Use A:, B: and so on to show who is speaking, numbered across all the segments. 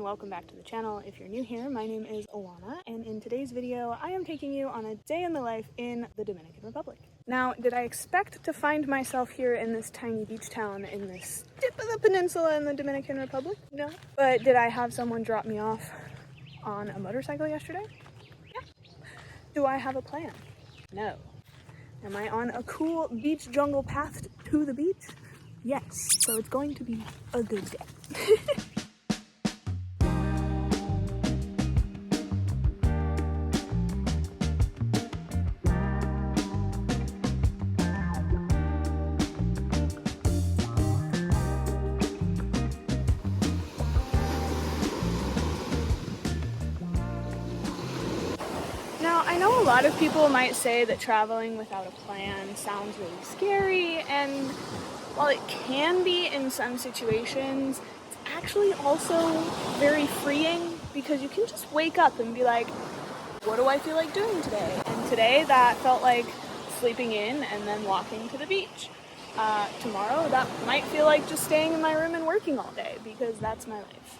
A: and welcome back to the channel. If you're new here, my name is Alana, and in today's video, I am taking you on a day in the life in the Dominican Republic. Now, did I expect to find myself here in this tiny beach town in this tip of the peninsula in the Dominican Republic? No. But did I have someone drop me off on a motorcycle yesterday? Yeah. Do I have a plan? No. Am I on a cool beach jungle path to the beach? Yes. So it's going to be a good day. Now, I know a lot of people might say that traveling without a plan sounds really scary, and while it can be in some situations, it's actually also very freeing because you can just wake up and be like, what do I feel like doing today? And today that felt like sleeping in and then walking to the beach. Tomorrow that might feel like just staying in my room and working all day because that's my life.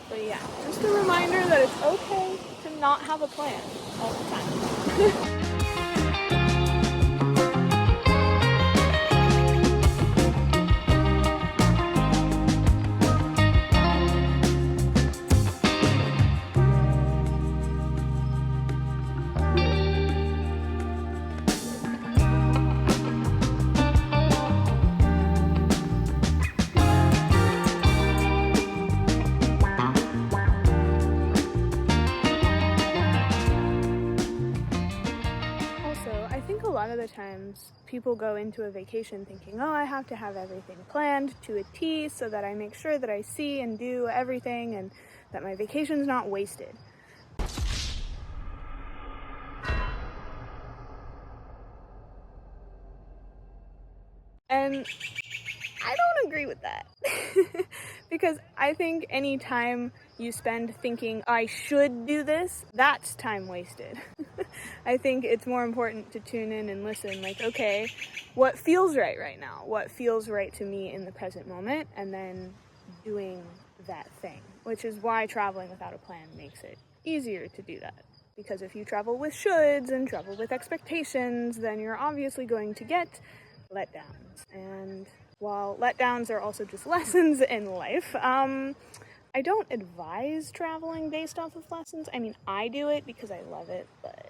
A: But yeah, just a reminder that it's okay to not have a plan all the time. A lot of the times people go into a vacation thinking, oh, I have to have everything planned to a T so that I make sure that I see and do everything and that my vacation's not wasted. And I don't agree with that. Because I think any time you spend thinking, I should do this, that's time wasted. I think it's more important to tune in and listen, like, okay, what feels right now? What feels right to me in the present moment? And then doing that thing, which is why traveling without a plan makes it easier to do that. Because if you travel with shoulds and travel with expectations, then you're obviously going to get letdowns. And while letdowns are also just lessons in life, I don't advise traveling based off of lessons. I mean, I do it because I love it, but...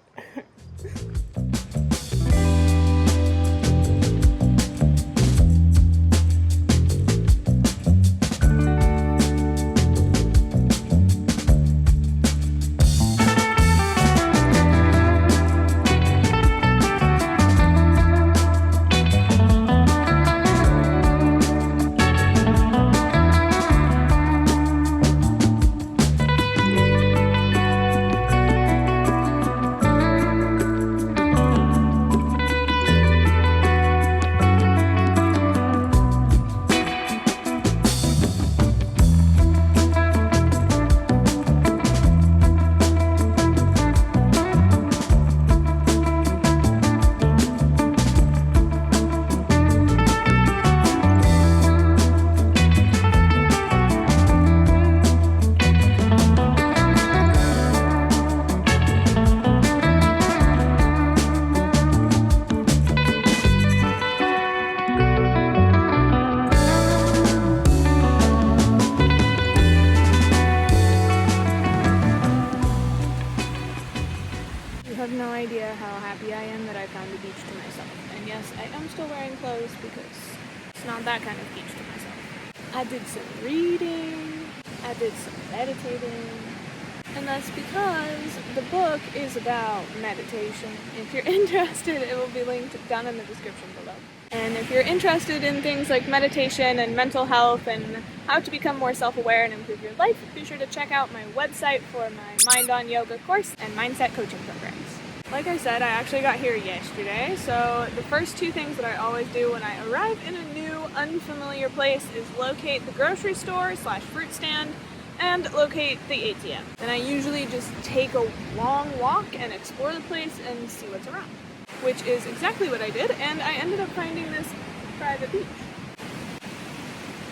A: I have no idea how happy I am that I found a beach to myself. And yes, I am still wearing clothes because it's not that kind of beach to myself. I did some reading, I did some meditating, and that's because the book is about meditation. If you're interested, it will be linked down in the description below. And if you're interested in things like meditation and mental health and how to become more self-aware and improve your life, be sure to check out my website for my Mind on Yoga course and mindset coaching programs. Like I said, I actually got here yesterday, so the first two things that I always do when I arrive in a new, unfamiliar place is locate the grocery store / fruit stand and locate the ATM. And I usually just take a long walk and explore the place and see what's around, which is exactly what I did, and I ended up finding this private beach.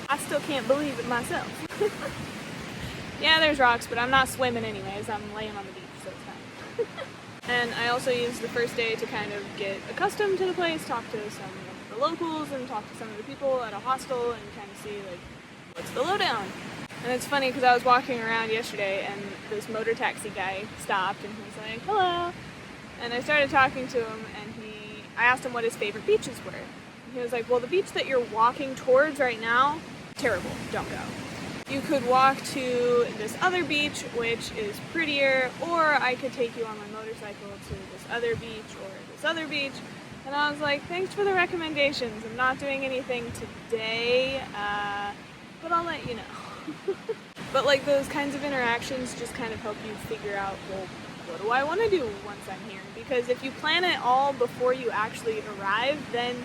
A: I still can't believe it myself. Yeah, there's rocks, but I'm not swimming anyways. I'm laying on the beach, so it's fine. And I also used the first day to kind of get accustomed to the place, talk to some of the locals, and talk to some of the people at a hostel, and kind of see, like, what's the lowdown? And it's funny because I was walking around yesterday, and this motor taxi guy stopped, and he was like, hello. And I started talking to him, and I asked him what his favorite beaches were. And he was like, well, the beach that you're walking towards right now, terrible, don't go. You could walk to this other beach, which is prettier, or I could take you on my motorcycle to this other beach or this other beach. And I was like, thanks for the recommendations. I'm not doing anything today, but I'll let you know. But like those kinds of interactions just kind of help you figure out, well, what do I want to do once I'm here? Because if you plan it all before you actually arrive, then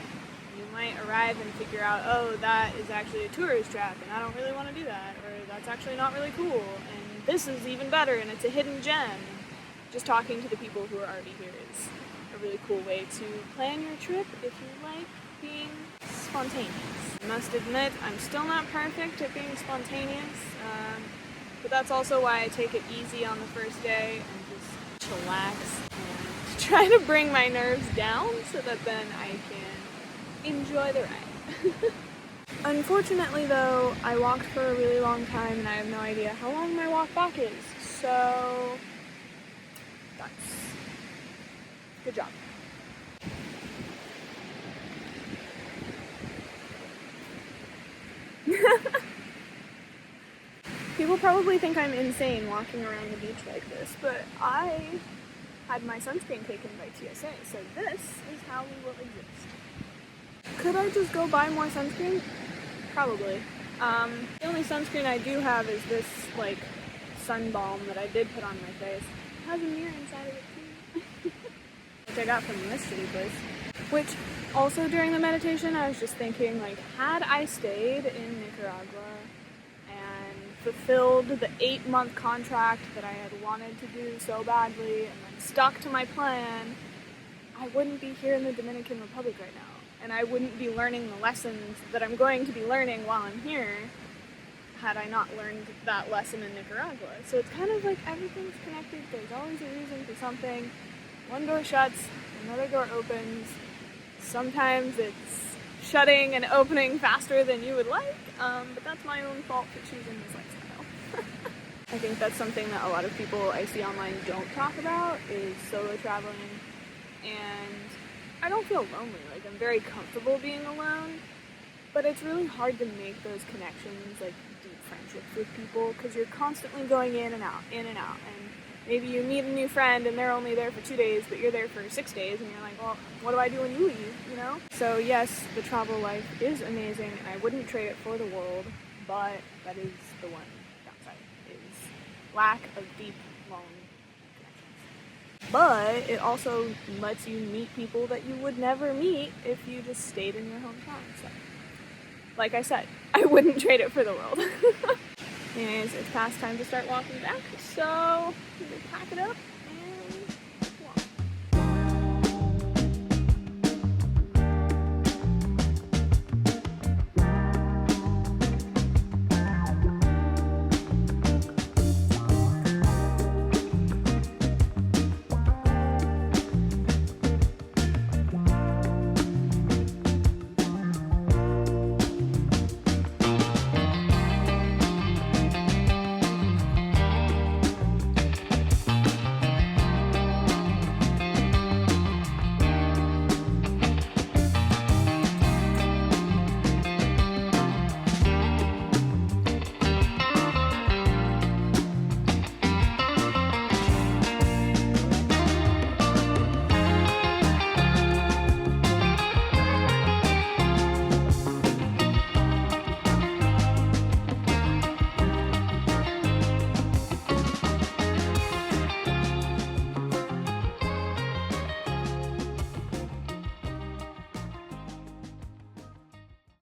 A: you might arrive and figure out, oh, that is actually a tourist trap and I don't really want to do that, or that's actually not really cool, and this is even better and it's a hidden gem. Just talking to the people who are already here is a really cool way to plan your trip if you like being spontaneous. I must admit, I'm still not perfect at being spontaneous, but that's also why I take it easy on the first day and just chillax and try to bring my nerves down so that then I can enjoy the ride. Unfortunately though, I walked for a really long time and I have no idea how long my walk back is, so that's good job. People probably think I'm insane walking around the beach like this, but I had my sunscreen taken by TSA, so this is how we will exist. Could I just go buy more sunscreen? Probably. The only sunscreen I do have is this, like, sun balm that I did put on my face. It has a mirror inside of it too. Which I got from this shitty place. Which, also during the meditation, I was just thinking, like, had I stayed in Nicaragua and fulfilled the 8-month contract that I had wanted to do so badly and then stuck to my plan, I wouldn't be here in the Dominican Republic right now. And I wouldn't be learning the lessons that I'm going to be learning while I'm here had I not learned that lesson in Nicaragua. So it's kind of like everything's connected. There's always a reason for something. One door shuts, another door opens. Sometimes it's shutting and opening faster than you would like, but that's my own fault for choosing this lifestyle. I think that's something that a lot of people I see online don't talk about, is solo traveling. And I don't feel lonely, like I'm very comfortable being alone, but it's really hard to make those connections, like deep friendships with people, because you're constantly going in and out, and maybe you meet a new friend and they're only there for 2 days, but you're there for 6 days, and you're like, well, what do I do when you leave, you know? So yes, the travel life is amazing, and I wouldn't trade it for the world, but that is the one downside, is lack of deep, long connections. But it also lets you meet people that you would never meet if you just stayed in your hometown. So, like I said, I wouldn't trade it for the world. Anyways, it's past time to start walking back, so I'm gonna pack it up